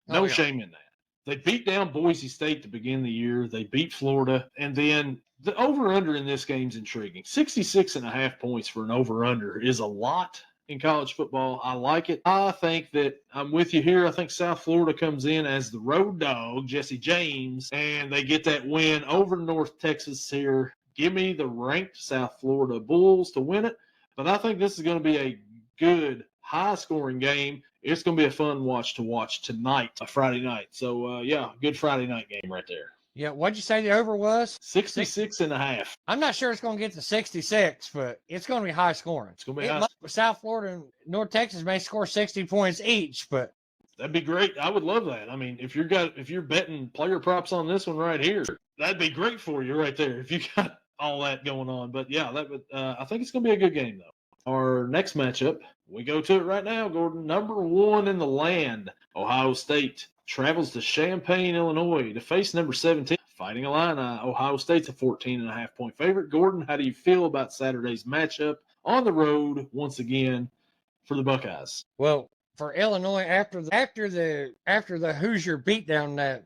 No shame in that. They beat down Boise State to begin the year. They beat Florida. And then the over-under in this game's intriguing. 66.5 points for an over-under is a lot in college football. I like it. I think that I'm with you here. I think South Florida comes in as the road dog, Jesse James, and they get that win over North Texas here. Give me the ranked South Florida Bulls to win it. But I think this is going to be a good, high-scoring game. It's going to be a fun watch tonight, Friday night. So, good Friday night game right there. Yeah, what'd you say the over was? 66.5. I'm not sure it's going to get to 66, but it's going to be high scoring. It's going to be high. South Florida and North Texas may score 60 points each, but that'd be great. I would love that. I mean, if you're betting player props on this one right here, that'd be great for you right there. If you got all that going on, but yeah, I think it's going to be a good game though. Our next matchup, we go to it right now, Gordon. Number 1 in the land, Ohio State travels to Champaign, Illinois to face number 17, Fighting Illini. Ohio State's a 14.5-point favorite. Gordon, how do you feel about Saturday's matchup on the road once again for the Buckeyes? Well, for Illinois, after the Hoosier beatdown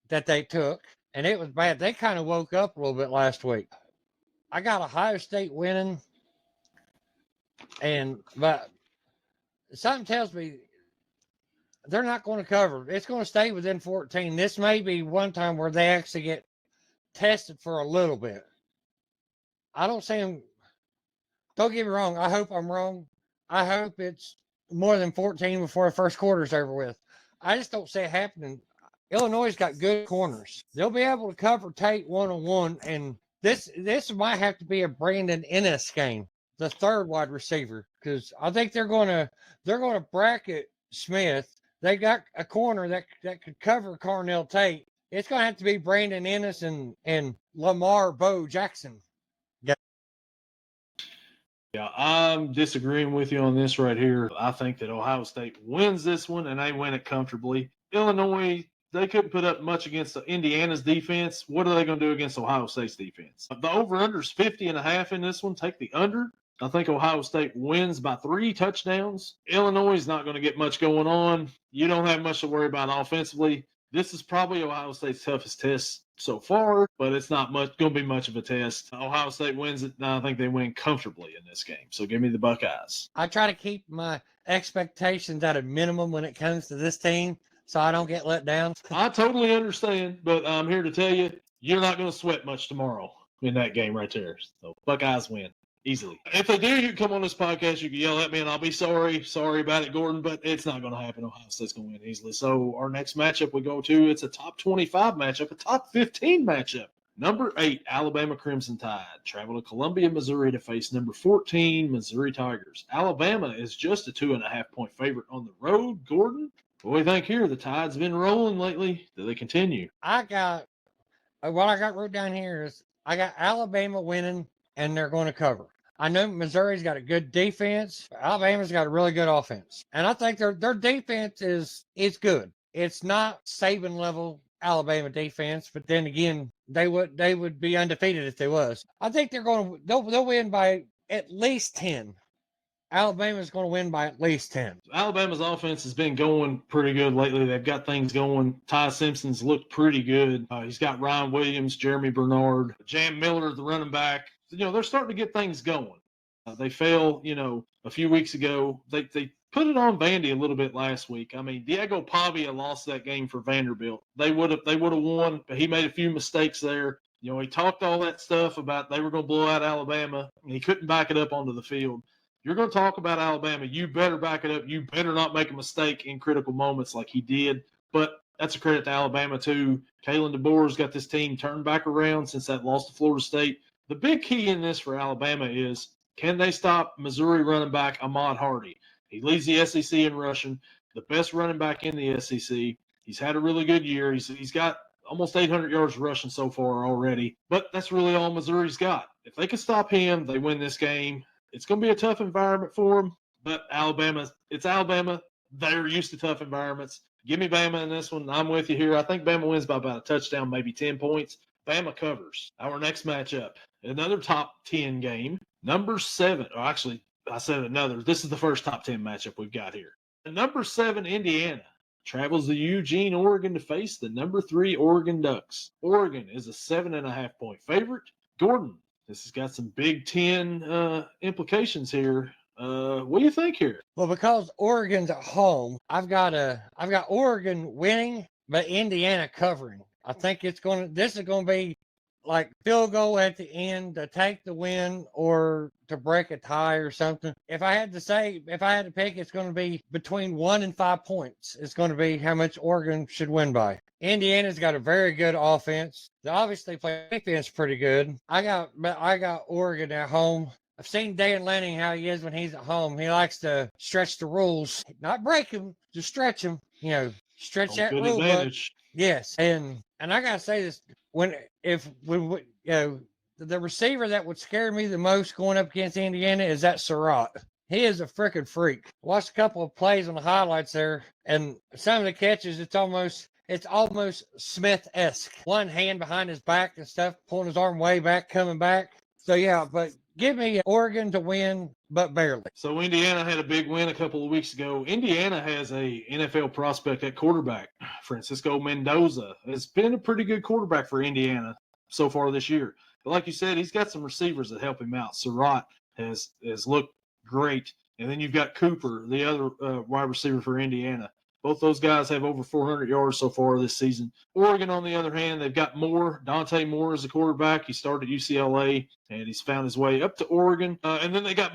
that they took, and it was bad, they kind of woke up a little bit last week. I got Ohio State winning. But something tells me they're not going to cover. It's going to stay within 14. This may be one time where they actually get tested for a little bit. I don't see them. Don't get me wrong. I hope I'm wrong. I hope it's more than 14 before the first quarter's over with. I just don't see it happening. Illinois got good corners. They'll be able to cover Tate one-on-one, and this might have to be a Brandon Ennis game, the third wide receiver, because I think they're going to bracket Smith. They got a corner that could cover Carnell Tate. It's going to have to be Brandon Ennis and Lamar Bo Jackson. Yeah, I'm disagreeing with you on this right here. I think that Ohio State wins this one, and they win it comfortably. Illinois, they couldn't put up much against Indiana's defense. What are they going to do against Ohio State's defense? The over-under is 50.5 in this one. Take the under. I think Ohio State wins by 3 touchdowns. Illinois is not going to get much going on. You don't have much to worry about offensively. This is probably Ohio State's toughest test so far, but it's not going to be much of a test. Ohio State wins it, and I think they win comfortably in this game. So give me the Buckeyes. I try to keep my expectations at a minimum when it comes to this team so I don't get let down. I totally understand, but I'm here to tell you, you're not going to sweat much tomorrow in that game right there. So Buckeyes win. Easily. If they do, you can come on this podcast, you can yell at me, and I'll be sorry about it, Gordon, but it's not going to happen. Ohio State's going to win easily. So our next matchup we go to, it's a top 25 matchup, a top 15 matchup. Number 8, Alabama Crimson Tide travel to Columbia, Missouri to face number 14, Missouri Tigers. Alabama is just a 2.5-point favorite on the road. Gordon, What do you think here? The tide's been rolling lately. Do they continue? What I got wrote down here is I got Alabama winning, and they're going to cover. I know Missouri's got a good defense. Alabama's got a really good offense, and I think their defense is good. It's not Saban level Alabama defense, but then again, they would be undefeated if they was. I think they'll win by at least 10. Alabama's going to win by at least 10. Alabama's offense has been going pretty good lately. They've got things going. Ty Simpson's looked pretty good. He's got Ryan Williams, Jeremy Bernard, Jam Miller, the running back. They're starting to get things going. They fell, a few weeks ago. They put it on Vandy a little bit last week. I mean, Diego Pavia lost that game for Vanderbilt. They would have won, but he made a few mistakes there. He talked all that stuff about they were going to blow out Alabama, and he couldn't back it up onto the field. You're going to talk about Alabama, you better back it up. You better not make a mistake in critical moments like he did. But that's a credit to Alabama, too. Kalen DeBoer's got this team turned back around since that loss to Florida State. The big key in this for Alabama is, can they stop Missouri running back Ahmad Hardy? He leads the SEC in rushing, the best running back in the SEC. He's had a really good year. He's got almost 800 yards rushing so far already. But that's really all Missouri's got. If they can stop him, they win this game. It's going to be a tough environment for them, but it's Alabama. They're used to tough environments. Give me Bama in this one. I'm with you here. I think Bama wins by about a touchdown, maybe 10 points. Bama covers. Our next matchup, another top 10 game. Number 7, or actually, I said another. This is the first top 10 matchup we've got here. The number 7, Indiana, travels to Eugene, Oregon to face the number 3 Oregon Ducks. Oregon is a 7.5-point favorite. Gordon, this has got some Big Ten implications here. What do you think here? Well, because Oregon's at home, I've got Oregon winning, but Indiana covering. I think this is going to be like field goal at the end to take the win or to break a tie or something. If I had to pick, it's going to be between 1 and 5 points. It's going to be how much Oregon should win by. Indiana's got a very good offense. They obviously play defense pretty good. I got Oregon at home. I've seen Dan Lanning, how he is when he's at home. He likes to stretch the rules, not break them, just stretch them. Stretch that rule book. Yes, and I gotta say this: the receiver that would scare me the most going up against Indiana is that Surratt. He is a freaking freak. Watched a couple of plays on the highlights there, and some of the catches, it's almost Smith-esque. One hand behind his back and stuff, pulling his arm way back, coming back. So yeah, but give me Oregon to win, but barely. So Indiana had a big win a couple of weeks ago. Indiana has a NFL prospect at quarterback. Francisco Mendoza has been a pretty good quarterback for Indiana so far this year. But like you said, he's got some receivers that help him out. Surratt has looked great. And then you've got Cooper, the other wide receiver for Indiana. Both those guys have over 400 yards so far this season. Oregon, on the other hand, they've got Moore. Dante Moore is a quarterback. He started at UCLA, and he's found his way up to Oregon. And then they got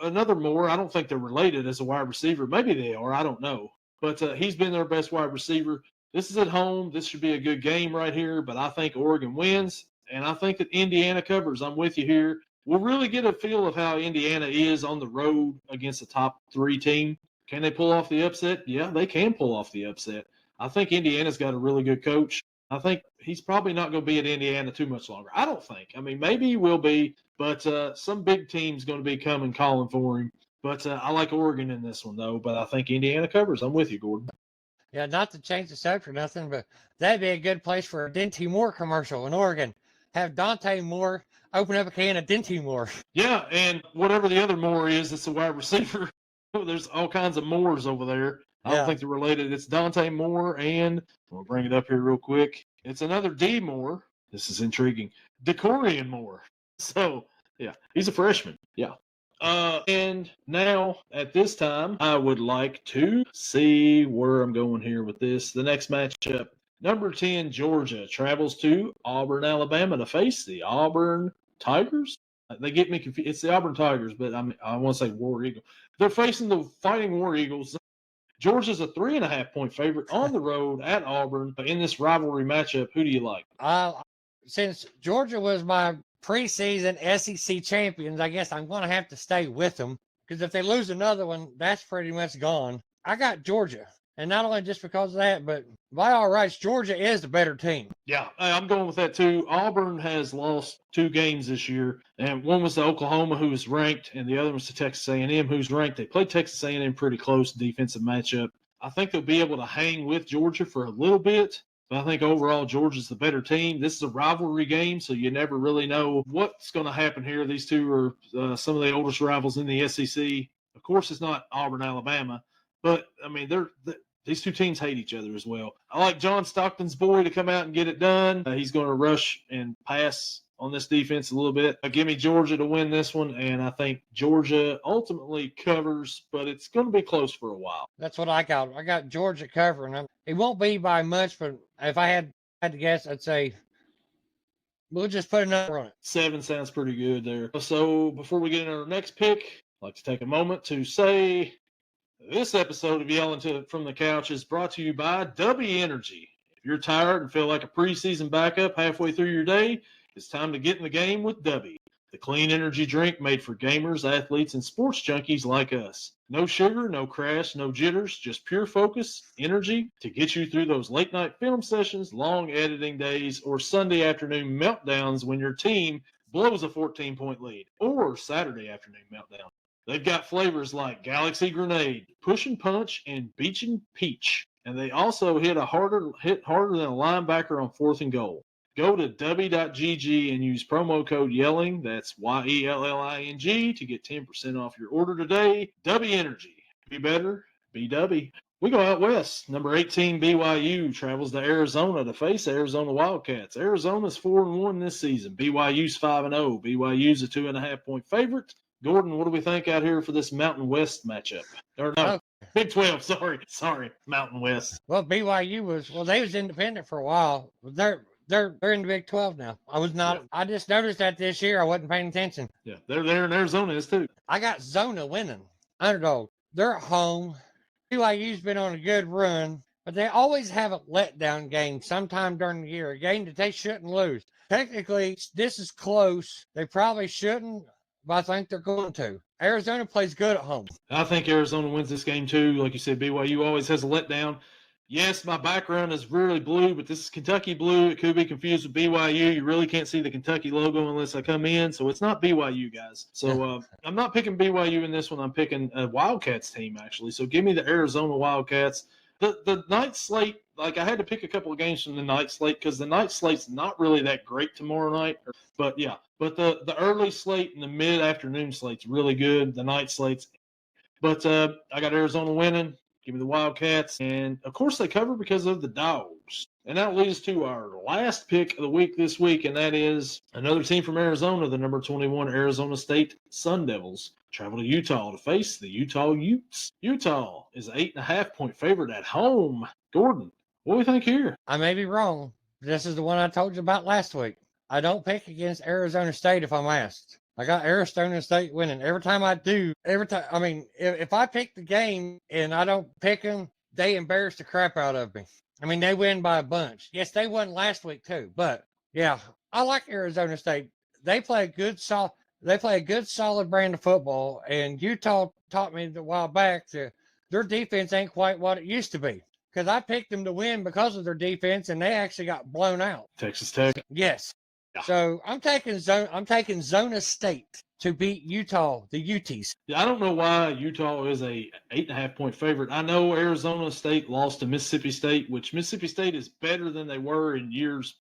another Moore. I don't think they're related as a wide receiver. Maybe they are. I don't know. But he's been their best wide receiver. This is at home. This should be a good game right here. But I think Oregon wins, and I think that Indiana covers. I'm with you here. We'll really get a feel of how Indiana is on the road against a top 3 team. Can they pull off the upset? Yeah, they can pull off the upset. I think Indiana's got a really good coach. I think he's probably not going to be at Indiana too much longer. I don't think. I mean, maybe he will be, but some big team's going to be coming calling for him. But I like Oregon in this one, though. But I think Indiana covers. I'm with you, Gordon. Yeah, not to change the subject or nothing, but that'd be a good place for a Dante Moore commercial in Oregon. Have Dante Moore open up a can of Dante Moore. Yeah, and whatever the other Moore is, it's a wide receiver. There's all kinds of Moores over there. I don't think they're related. It's Dante Moore, and we'll bring it up here real quick. It's another D Moore. This is intriguing. Decorian Moore. So, yeah, he's a freshman. Yeah. And now, at this time, I would like to see where I'm going here with this. The next matchup, number 10, Georgia, travels to Auburn, Alabama to face the Auburn Tigers. They get me confused. It's the Auburn Tigers, but I want to say War Eagle. They're facing the Fighting War Eagles. Georgia's a 3.5-point favorite on the road at Auburn in this rivalry matchup. Who do you like? Since Georgia was my preseason SEC champions, I guess I'm going to have to stay with them because if they lose another one, that's pretty much gone. I got Georgia. And not only just because of that, but by all rights, Georgia is the better team. Yeah, I'm going with that too. Auburn has lost 2 games this year, and one was to Oklahoma, who was ranked, and the other was to Texas A&M, who's ranked. They played Texas A&M pretty close defensive matchup. I think they'll be able to hang with Georgia for a little bit, but I think overall Georgia's the better team. This is a rivalry game, so you never really know what's going to happen here. These two are some of the oldest rivals in the SEC. Of course, it's not Auburn, Alabama, but I mean these two teams hate each other as well. I like John Stockton's boy to come out and get it done. He's going to rush and pass on this defense a little bit. Give me Georgia to win this one, and I think Georgia ultimately covers, but it's going to be close for a while. That's what I got. I got Georgia covering. It won't be by much, but if I had to guess, I'd say we'll just put a number on it. 7 sounds pretty good there. So before we get into our next pick, I'd like to take a moment to say this episode of Yelling from the Couch is brought to you by W Energy. If you're tired and feel like a preseason backup halfway through your day, it's time to get in the game with W, the clean energy drink made for gamers, athletes, and sports junkies like us. No sugar, no crash, no jitters, just pure focus, energy to get you through those late night film sessions, long editing days, or Sunday afternoon meltdowns when your team blows a 14-point lead, or Saturday afternoon meltdown. They've got flavors like Galaxy Grenade, Push and Punch, and Beach and Peach. And they also hit harder than a linebacker on 4th and goal. Go to w.gg and use promo code YELLING, that's YELLING, to get 10% off your order today. W Energy. Be better, be W. We go out west. Number 18, BYU, travels to Arizona to face Arizona Wildcats. Arizona's 4-1 this season. BYU's 5-0. BYU's a 2.5-point favorite. Gordon, what do we think out here for this Mountain West matchup? Or no, Big 12, sorry, Mountain West. Well, BYU they was independent for a while. They're in the Big 12 now. I was not. Yeah. I just noticed that this year. I wasn't paying attention. Yeah, they're there in Arizona is too. I got Zona winning. Underdog. They're at home. BYU's been on a good run, but they always have a letdown game sometime during the year, a game that they shouldn't lose. Technically, this is close. They probably shouldn't, but I think they're going to. Arizona plays good at home. I think Arizona wins this game too. Like you said, BYU always has a letdown. Yes, my background is really blue, but this is Kentucky blue. It could be confused with BYU. You really can't see the Kentucky logo unless I come in, so it's not BYU, guys. So I'm not picking BYU in this one. I'm picking a Wildcats team, actually. So give me the Arizona Wildcats. The night slate, like I had to pick a couple of games from the night slate because the night slate's not really that great tomorrow night. But, yeah, but the early slate and the mid-afternoon slate's really good. The night slate's – but I got Arizona winning. Give me the Wildcats. And, of course, they cover because of the Dogs. And that leads to our last pick of the week this week, and that is another team from Arizona, the number 21 Arizona State Sun Devils. Travel to Utah to face the Utah Utes. Utah is an 8.5-point favorite at home. Gordon, what do we think here? I may be wrong. This is the one I told you about last week. I don't pick against Arizona State if I'm asked. I got Arizona State winning. Every time I do, if I pick the game and I don't pick them, they embarrass the crap out of me. I mean, they win by a bunch. Yes, they won last week too, but yeah, I like Arizona State. They play a good solid brand of football, and Utah taught me a while back that their defense ain't quite what it used to be. Because I picked them to win because of their defense, and they actually got blown out. Texas Tech. Yes. Yeah. So I'm taking Zona State to beat Utah, the Utes. I don't know why Utah is a 8.5-point favorite. I know Arizona State lost to Mississippi State, which Mississippi State is better than they were in years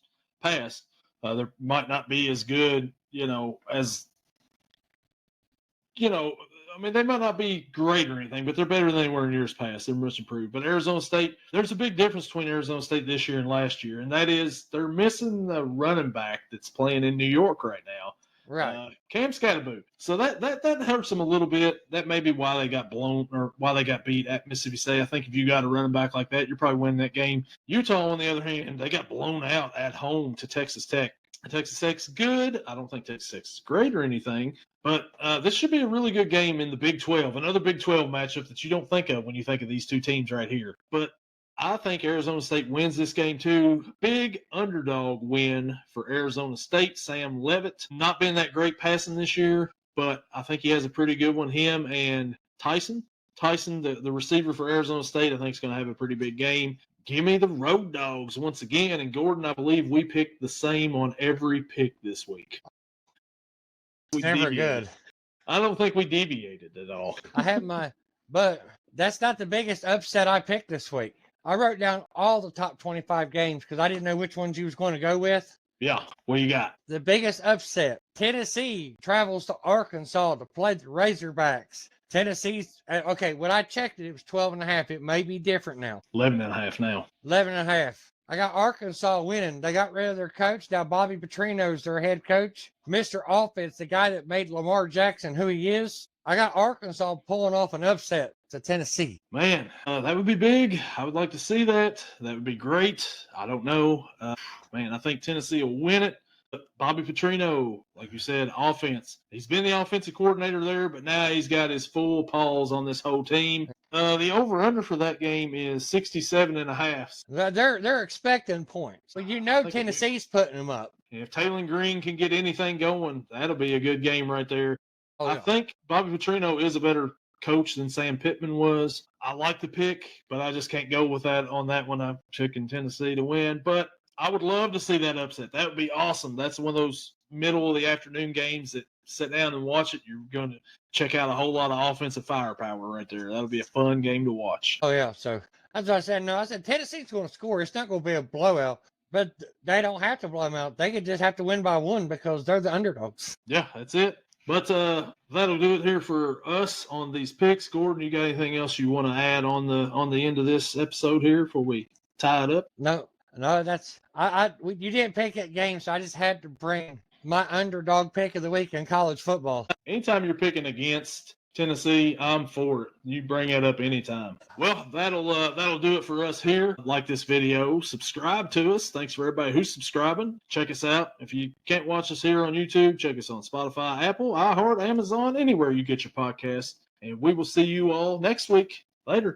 past. They might not be as good, I mean, they might not be great or anything, but they're better than they were in years past. They're much improved. But Arizona State, there's a big difference between Arizona State this year and last year, and that is they're missing the running back that's playing in New York right now. Right. Cam Scatterboot. So that hurts them a little bit. That may be why they got blown or why they got beat at Mississippi State. I think if you got a running back like that, you're probably winning that game. Utah, on the other hand, they got blown out at home to Texas Tech. Texas Tech's good. I don't think Texas Tech's great or anything, but this should be a really good game in the Big 12, another Big 12 matchup that you don't think of when you think of these two teams right here. But I think Arizona State wins this game too. Big underdog win for Arizona State. Sam Leavitt, not been that great passing this year, but I think he has a pretty good one. Him and Tyson. Tyson, the receiver for Arizona State, I think is going to have a pretty big game. Give me the Road Dogs once again. And Gordon, I believe we picked the same on every pick this week. We Never deviated. good. I don't think we deviated at all. I have but that's not the biggest upset I picked this week. I wrote down all the top 25 games because I didn't know which ones you was going to go with. Yeah, what you got? The biggest upset, Tennessee travels to Arkansas to play the Razorbacks. Tennessee's, okay, when I checked it, it was 12.5. It may be different now. 11.5 now. 11.5. I got Arkansas winning. They got rid of their coach. Now Bobby Petrino's their head coach. Mr. Offense, the guy that made Lamar Jackson who he is. I got Arkansas pulling off an upset to Tennessee. Man, that would be big. I would like to see that. That would be great. I don't know. Man, I think Tennessee will win it. But Bobby Petrino, like you said, offense. He's been the offensive coordinator there, but now he's got his full paws on this whole team. The over-under for that game is 67.5. They're expecting points. So you know Tennessee's putting them up. If Taylor Green can get anything going, that'll be a good game right there. Oh, yeah. I think Bobby Petrino is a better coach than Sam Pittman was. I like the pick, but I just can't go with that on that one. I'm picking Tennessee to win, but I would love to see that upset. That would be awesome. That's one of those middle of the afternoon games that sit down and watch it. You're going to check out a whole lot of offensive firepower right there. That'll be a fun game to watch. Oh, yeah. So that's what I said. No, I said Tennessee's going to score. It's not going to be a blowout, but they don't have to blow them out. They could just have to win by one because they're the underdogs. Yeah, that's it. But that'll do it here for us on these picks. Gordon, you got anything else you want to add on the end of this episode here before we tie it up? No, that's you didn't pick that game, so I just had to bring my underdog pick of the week in college football. Anytime you're picking against Tennessee, I'm for it. You bring it up anytime. Well, that'll do it for us here. Like this video, subscribe to us. Thanks for everybody who's subscribing. Check us out. If you can't watch us here on YouTube, check us on Spotify, Apple, iHeart, Amazon, anywhere you get your podcasts. And we will see you all next week. Later.